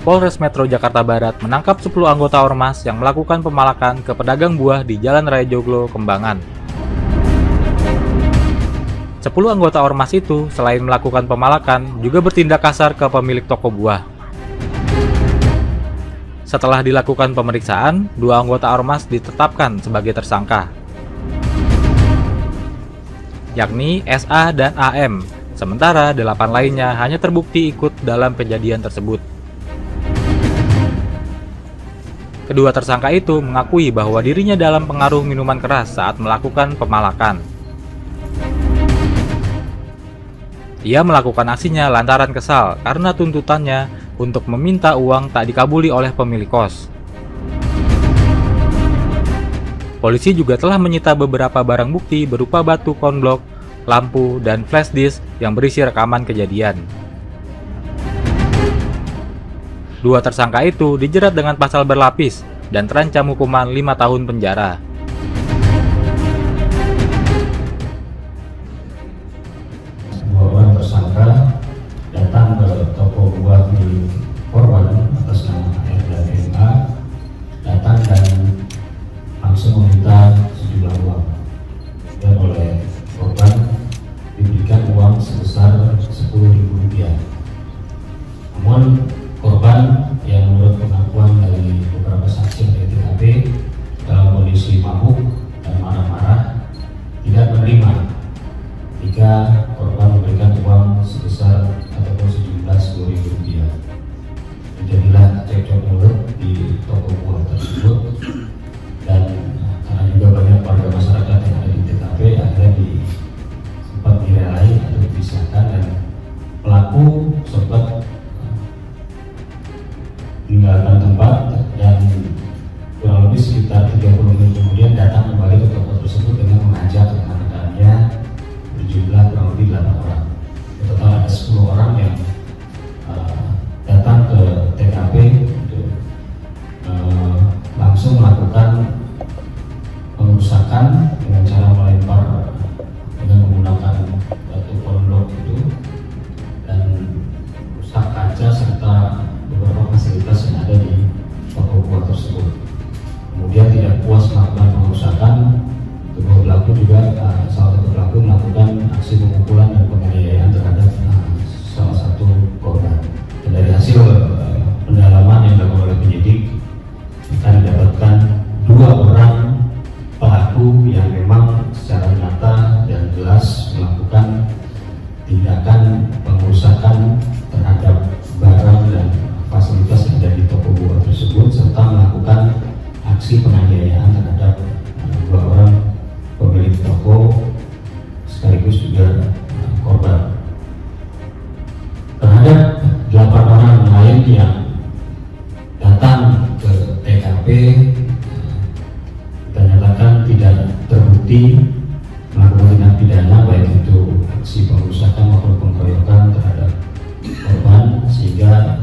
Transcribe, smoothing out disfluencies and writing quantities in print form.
Polres Metro Jakarta Barat menangkap 10 anggota ormas yang melakukan pemalakan ke pedagang buah di Jalan Raya Joglo, Kembangan. 10 anggota ormas itu selain melakukan pemalakan juga bertindak kasar ke pemilik toko buah. Setelah dilakukan pemeriksaan, 2 anggota ormas ditetapkan sebagai tersangka, yakni SA dan AM, sementara 8 lainnya hanya terbukti ikut dalam kejadian tersebut. Kedua tersangka itu mengakui bahwa dirinya dalam pengaruh minuman keras saat melakukan pemalakan. Ia melakukan aksinya lantaran kesal karena tuntutannya untuk meminta uang tak dikabuli oleh pemilik kos. Polisi juga telah menyita beberapa barang bukti berupa batu konblok, lampu, dan flash disk yang berisi rekaman kejadian. 2 tersangka itu dijerat dengan pasal berlapis dan terancam hukuman 5 tahun penjara. Dua orang tersangka datang ke toko buah di korban atas nama R dan MA, datang dan langsung meminta sejumlah uang, dan oleh korban diberikan uang sebesar Rp10.000. Namun korban yang menurut pengakuan dari beberapa saksi dari TKP dalam kondisi mabuk dan marah-marah tidak menerima jika korban memberikan uang sebesar ataupun sejumlah Rp10.000. Terjadilah cekcok mulut di toko buah tersebut, dan karena juga banyak warga masyarakat yang ada di TKP, akhirnya sempat direlai atau dipisahkan, dan pelaku sempat meninggalkan tempat, dan kurang lebih sekitar 30 menit kemudian datang kembali ke toko tersebut dengan mengajak rekan-rekannya berjumlah kurang lebih 8 orang. Total ada 10 orang yang datang ke TKP untuk langsung melakukan pengerusakan dengan cara melempar dengan menggunakan batu konblok itu dan rusak kaca serta beberapa fasilitas yang ada di toko buah tersebut. Kemudian tidak puas melakukan pengerusakan, kedua pelaku juga salah satu pelaku melakukan aksi pemukulan dan penganiayaan terhadap salah satu korban. Dan dari hasil pendalaman yang dilakukan oleh penyidik, kita didapatkan 2 orang pelaku yang memang secara nyata dan jelas melakukan tindakan pengerusakan terhadap barang dan fasilitas yang ada di toko buah tersebut, serta melakukan aksi penganiayaan terhadap 2 orang pemilik toko sekaligus juga korban. Terhadap 8 orang lain yang datang ke TKP, kita nyatakan tidak terbukti melakukan tindak pidana, baik itu aksi pengerusakan maupun pengeroyokan terhadap korban, sehingga